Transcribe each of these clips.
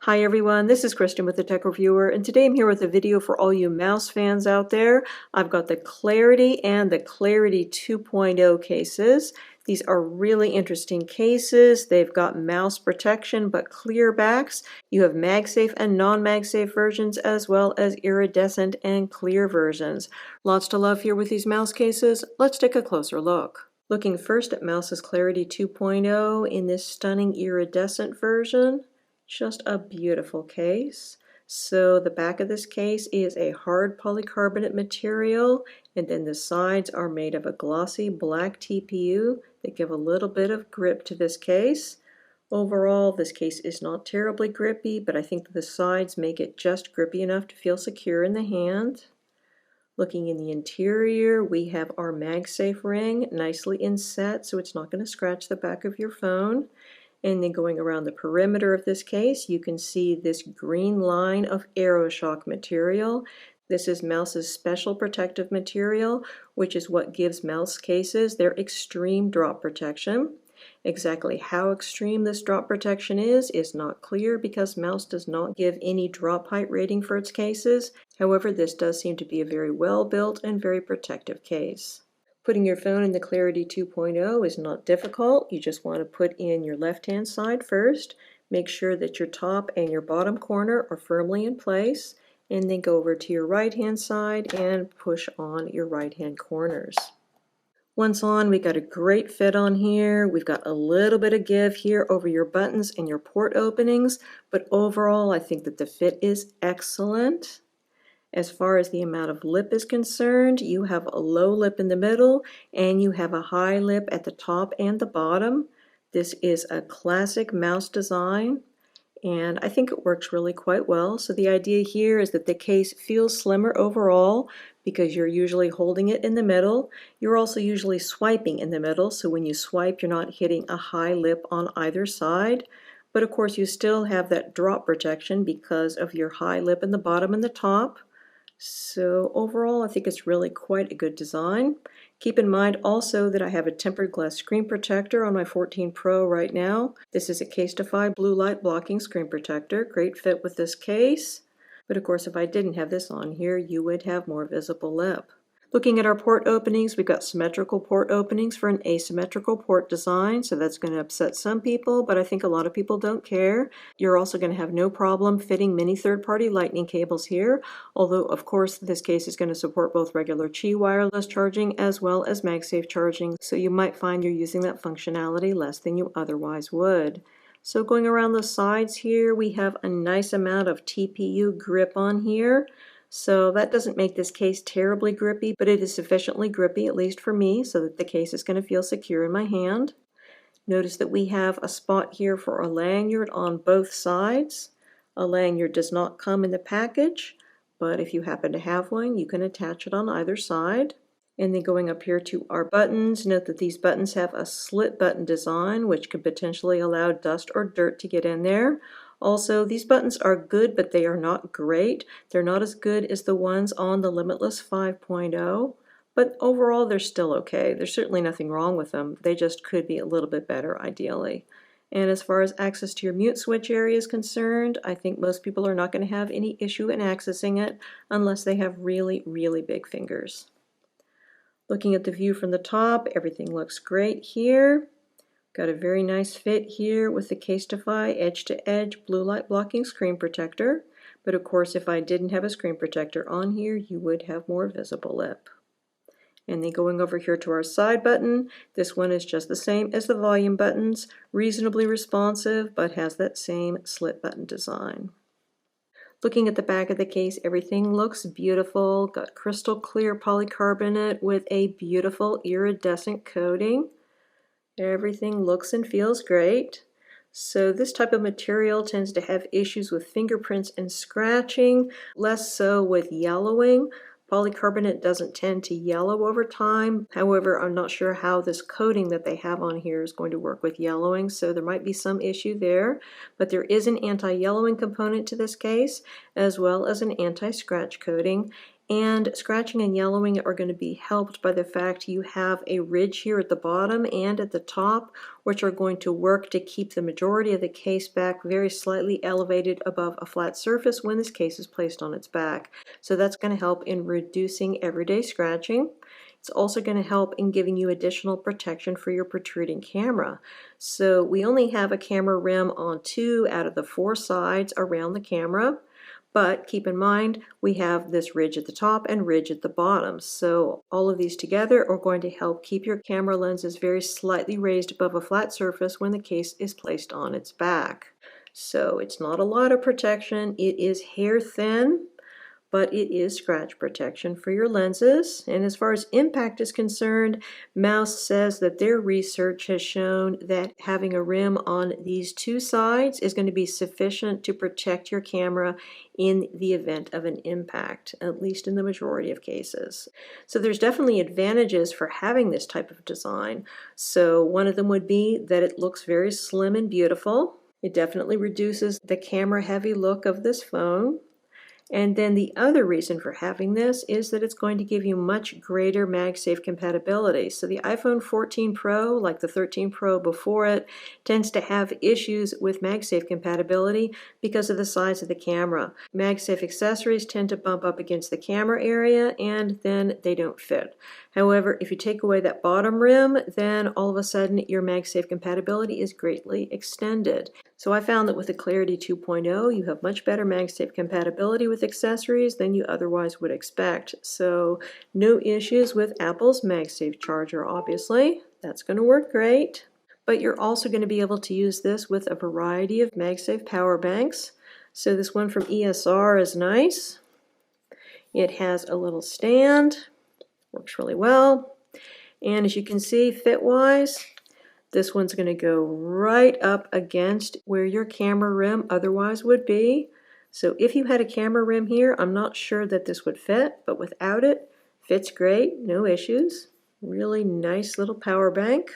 Hi everyone, this is Kristen with the Tech Reviewer, and today I'm here with a video for all you mouse fans out there. I've got the Clarity and the Clarity 2.0 cases. These are really interesting cases. They've got mouse protection but clear backs. You have MagSafe and non-MagSafe versions as well as iridescent and clear versions. Lots to love here with these mouse cases. Let's take a closer look. Looking first at Mouse's Clarity 2.0 in this stunning iridescent version. Just a beautiful case. So the back of this case is a hard polycarbonate material, and then the sides are made of a glossy black TPU that give a little bit of grip to this case. Overall, this case is not terribly grippy, but I think the sides make it just grippy enough to feel secure in the hand. Looking in the interior, we have our MagSafe ring nicely inset so it's not going to scratch the back of your phone. And then going around the perimeter of this case, you can see this green line of AiroShock material. This is Mouse's special protective material, which is what gives mouse cases their extreme drop protection. Exactly how extreme this drop protection is not clear because Mouse does not give any drop height rating for its cases. However, this does seem to be a very well built and very protective case. Putting your phone in the Clarity 2.0 is not difficult. You just want to put in your left-hand side first. Make sure that your top and your bottom corner are firmly in place, and then go over to your right-hand side and push on your right-hand corners. Once on, we got a great fit on here. We've got a little bit of give here over your buttons and your port openings, but overall, I think that the fit is excellent. As far as the amount of lip is concerned, you have a low lip in the middle and you have a high lip at the top and the bottom. This is a classic mouse design and I think it works really quite well. So the idea here is that the case feels slimmer overall because you're usually holding it in the middle. You're also usually swiping in the middle, so when you swipe you're not hitting a high lip on either side. But of course you still have that drop protection because of your high lip in the bottom and the top. So overall, I think it's really quite a good design. Keep in mind also that I have a tempered glass screen protector on my 14 Pro right now. This is a Casetify blue light blocking screen protector. Great fit with this case. But of course, if I didn't have this on here, you would have more visible lip. Looking at our port openings, we've got symmetrical port openings for an asymmetrical port design, so that's going to upset some people, but I think a lot of people don't care. You're also going to have no problem fitting many third-party lightning cables here, although of course this case is going to support both regular Qi wireless charging as well as MagSafe charging, so you might find you're using that functionality less than you otherwise would. So going around the sides here, we have a nice amount of TPU grip on here. So that doesn't make this case terribly grippy, but it is sufficiently grippy, at least for me, so that the case is going to feel secure in my hand. Notice that we have a spot here for a lanyard on both sides. A lanyard does not come in the package, but if you happen to have one, you can attach it on either side. And then going up here to our buttons, note that these buttons have a slit button design, which could potentially allow dust or dirt to get in there. Also, these buttons are good, but they are not great. They're not as good as the ones on the Limitless 5.0, but overall they're still okay. There's certainly nothing wrong with them. They just could be a little bit better, ideally. And as far as access to your mute switch area is concerned, I think most people are not going to have any issue in accessing it unless they have really, really big fingers. Looking at the view from the top, everything looks great here. Got a very nice fit here with the Casetify edge-to-edge blue light blocking screen protector. But of course, if I didn't have a screen protector on here, you would have more visible lip. And then going over here to our side button, this one is just the same as the volume buttons, reasonably responsive, but has that same slit button design. Looking at the back of the case, everything looks beautiful. Got crystal clear polycarbonate with a beautiful iridescent coating. Everything looks and feels great. So this type of material tends to have issues with fingerprints and scratching, less so with yellowing. Polycarbonate doesn't tend to yellow over time. However, I'm not sure how this coating that they have on here is going to work with yellowing, so there might be some issue there. But there is an anti-yellowing component to this case, as well as an anti-scratch coating. And scratching and yellowing are going to be helped by the fact you have a ridge here at the bottom and at the top, which are going to work to keep the majority of the case back very slightly elevated above a flat surface when this case is placed on its back. So that's going to help in reducing everyday scratching. It's also going to help in giving you additional protection for your protruding camera. So we only have a camera rim on 2 out of the 4 sides around the camera. But keep in mind, we have this ridge at the top and ridge at the bottom. So all of these together are going to help keep your camera lenses very slightly raised above a flat surface when the case is placed on its back. So it's not a lot of protection. It is hair thin, but it is scratch protection for your lenses. And as far as impact is concerned, Mous says that their research has shown that having a rim on these 2 sides is going to be sufficient to protect your camera in the event of an impact, at least in the majority of cases. So there's definitely advantages for having this type of design. So one of them would be that it looks very slim and beautiful. It definitely reduces the camera heavy look of this phone. And then the other reason for having this is that it's going to give you much greater MagSafe compatibility. So the iPhone 14 Pro, like the 13 Pro before it, tends to have issues with MagSafe compatibility because of the size of the camera. MagSafe accessories tend to bump up against the camera area and then they don't fit. However, if you take away that bottom rim, then all of a sudden your MagSafe compatibility is greatly extended. So I found that with the Clarity 2.0, you have much better MagSafe compatibility with accessories than you otherwise would expect. So no issues with Apple's MagSafe charger, obviously. That's going to work great. But you're also going to be able to use this with a variety of MagSafe power banks. So this one from ESR is nice. It has a little stand. Works really well. And as you can see, fit-wise, this one's going to go right up against where your camera rim otherwise would be. So if you had a camera rim here, I'm not sure that this would fit, but without it, fits great, no issues. Really nice little power bank.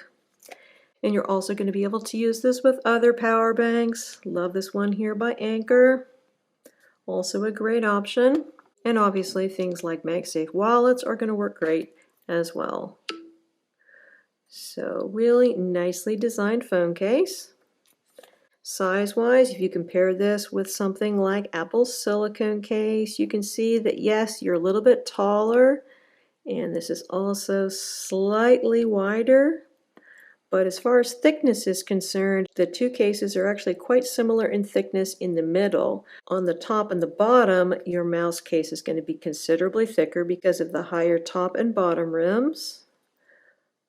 And you're also going to be able to use this with other power banks. Love this one here by Anker. Also a great option. And obviously things like MagSafe wallets are going to work great as well. So really nicely designed phone case. Size-wise, if you compare this with something like Apple's Silicone case, you can see that yes, you're a little bit taller, and this is also slightly wider. But as far as thickness is concerned, the 2 cases are actually quite similar in thickness in the middle. On the top and the bottom, your Mous case is going to be considerably thicker because of the higher top and bottom rims.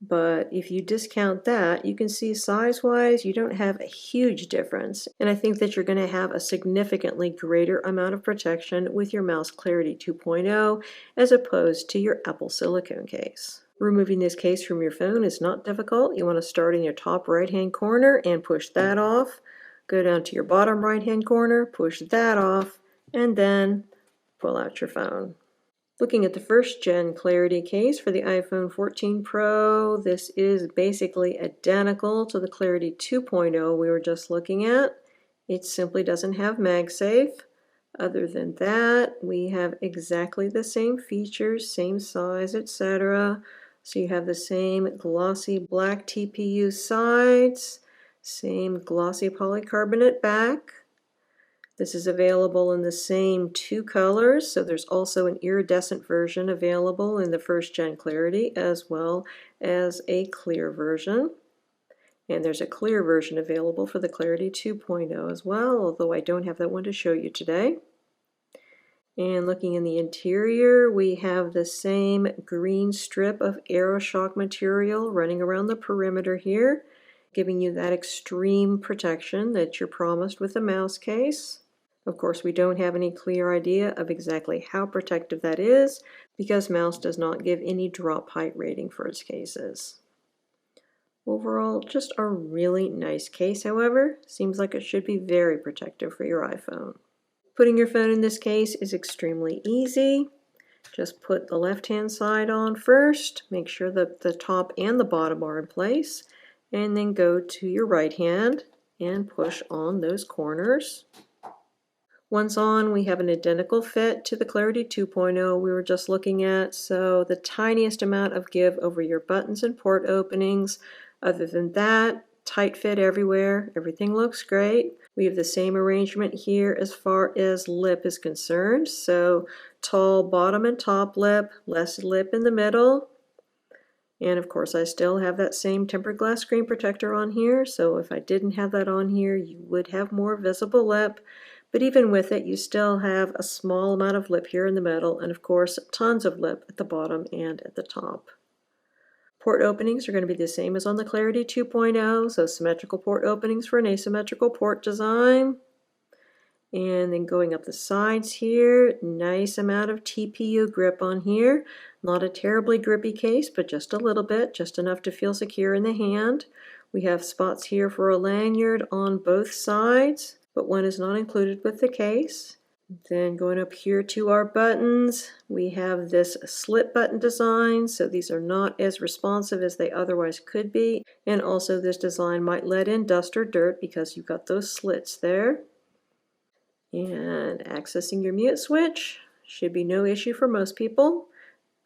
But if you discount that, you can see size-wise, you don't have a huge difference. And I think that you're going to have a significantly greater amount of protection with your Mous Clarity 2.0 as opposed to your Apple Silicone case. Removing this case from your phone is not difficult. You want to start in your top right-hand corner and push that off. Go down to your bottom right-hand corner, push that off, and then pull out your phone. Looking at the first gen Clarity case for the iPhone 14 Pro, this is basically identical to the Clarity 2.0 we were just looking at. It simply doesn't have MagSafe. Other than that, we have exactly the same features, same size, etc. So you have the same glossy black TPU sides, same glossy polycarbonate back. This is available in the same 2 colors, so there's also an iridescent version available in the first gen Clarity as well as a clear version. And there's a clear version available for the Clarity 2.0 as well, although I don't have that one to show you today. And looking in the interior, we have the same green strip of AiroShock material running around the perimeter here, giving you that extreme protection that you're promised with the Mous case. Of course, we don't have any clear idea of exactly how protective that is because Mous does not give any drop height rating for its cases. Overall, just a really nice case, however. Seems like it should be very protective for your iPhone. Putting your phone in this case is extremely easy. Just put the left-hand side on first, make sure that the top and the bottom are in place, and then go to your right hand and push on those corners. Once on, we have an identical fit to the Clarity 2.0 we were just looking at, so the tiniest amount of give over your buttons and port openings. Other than that, tight fit everywhere. Everything looks great. We have the same arrangement here as far as lip is concerned, so tall bottom and top lip, less lip in the middle. And of course I still have that same tempered glass screen protector on here, so if I didn't have that on here you would have more visible lip. But even with it, you still have a small amount of lip here in the middle, and of course, tons of lip at the bottom and at the top. Port openings are going to be the same as on the Clarity 2.0, so symmetrical port openings for an asymmetrical port design. And then going up the sides here, nice amount of TPU grip on here. Not a terribly grippy case, but just a little bit, just enough to feel secure in the hand. We have spots here for a lanyard on both sides, but one is not included with the case. Then going up here to our buttons, we have this slit button design, so these are not as responsive as they otherwise could be. And also this design might let in dust or dirt because you've got those slits there. And accessing your mute switch should be no issue for most people,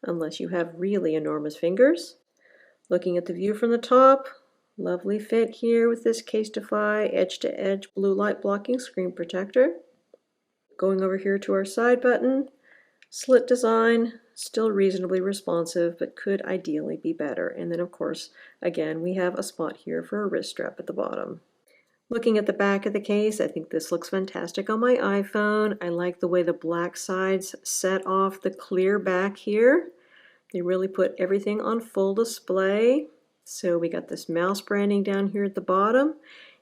unless you have really enormous fingers. Looking at the view from the top, lovely fit here with this Casetify edge-to-edge blue light blocking screen protector. Going over here to our side button, slit design, still reasonably responsive, but could ideally be better. And then of course, again, we have a spot here for a wrist strap at the bottom. Looking at the back of the case, I think this looks fantastic on my iPhone. I like the way the black sides set off the clear back here. They really put everything on full display. So we got this mouse branding down here at the bottom.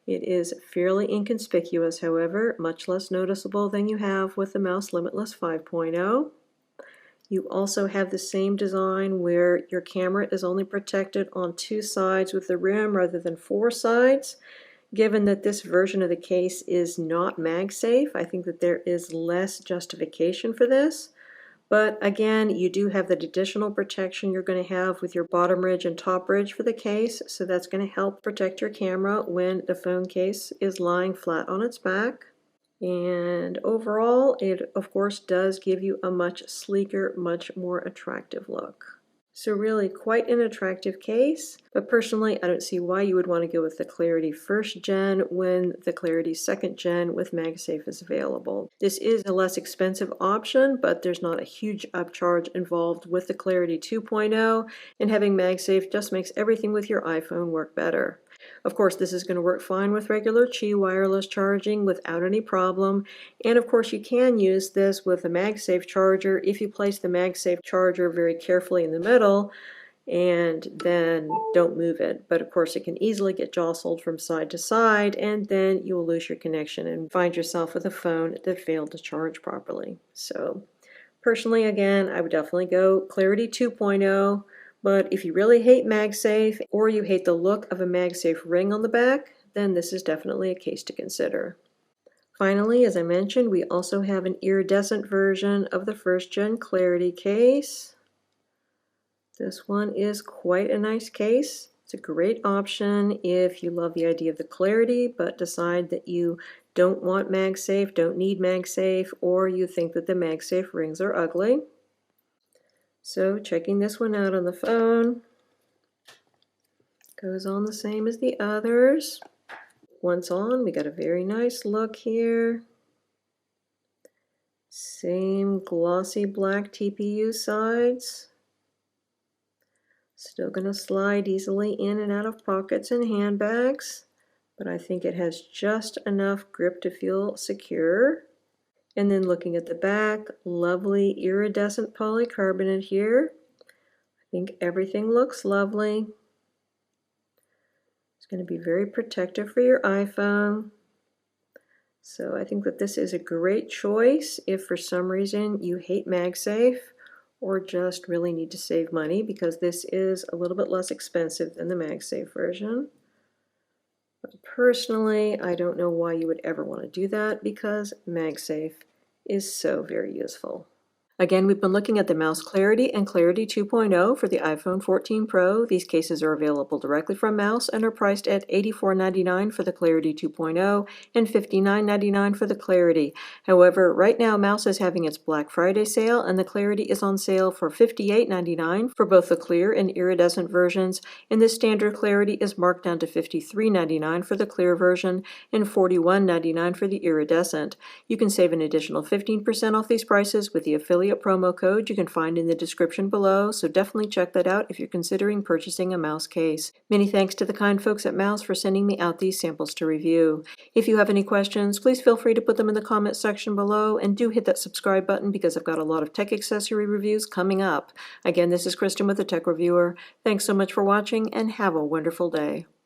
It is fairly inconspicuous, however, much less noticeable than you have with the Mous Limitless 5.0. You also have the same design where your camera is only protected on 2 sides with the rim rather than 4 sides. Given that this version of the case is not MagSafe, I think that there is less justification for this. But again, you do have that additional protection you're going to have with your bottom ridge and top ridge for the case, so that's going to help protect your camera when the phone case is lying flat on its back. And overall, it of course does give you a much sleeker, much more attractive look. So really quite an attractive case, but personally I don't see why you would want to go with the Clarity 1st Gen when the Clarity 2nd Gen with MagSafe is available. This is a less expensive option, but there's not a huge upcharge involved with the Clarity 2.0, and having MagSafe just makes everything with your iPhone work better. Of course, this is going to work fine with regular Qi wireless charging without any problem. And of course, you can use this with a MagSafe charger if you place the MagSafe charger very carefully in the middle and then don't move it. But of course, it can easily get jostled from side to side, and then you will lose your connection and find yourself with a phone that failed to charge properly. So personally, again, I would definitely go Clarity 2.0. But if you really hate MagSafe or you hate the look of a MagSafe ring on the back, then this is definitely a case to consider. Finally, as I mentioned, we also have an iridescent version of the 1st Gen Clarity case. This one is quite a nice case. It's a great option if you love the idea of the Clarity but decide that you don't want MagSafe, don't need MagSafe, or you think that the MagSafe rings are ugly. So checking this one out on the phone, goes on the same as the others. Once on, we got a very nice look here. Same glossy black TPU sides. Still going to slide easily in and out of pockets and handbags, but I think it has just enough grip to feel secure. And then looking at the back, lovely iridescent polycarbonate here. I think everything looks lovely. It's going to be very protective for your iPhone. So I think that this is a great choice if for some reason you hate MagSafe or just really need to save money, because this is a little bit less expensive than the MagSafe version. But personally, I don't know why you would ever want to do that, because MagSafe is so very useful. Again, we've been looking at the Mous Clarity and Clarity 2.0 for the iPhone 14 Pro. These cases are available directly from Mous and are priced at $84.99 for the Clarity 2.0 and $59.99 for the Clarity. However, right now Mous is having its Black Friday sale and the Clarity is on sale for $58.99 for both the clear and iridescent versions, and the standard Clarity is marked down to $53.99 for the clear version and $41.99 for the iridescent. You can save an additional 15% off these prices with the affiliate promo code you can find in the description below, so definitely check that out if you're considering purchasing a Mous case. Many thanks to the kind folks at Mous for sending me out these samples to review. If you have any questions, please feel free to put them in the comments section below, and do hit that subscribe button because I've got a lot of tech accessory reviews coming up. Again, this is Kristen with the Tech Reviewer. Thanks so much for watching and have a wonderful day.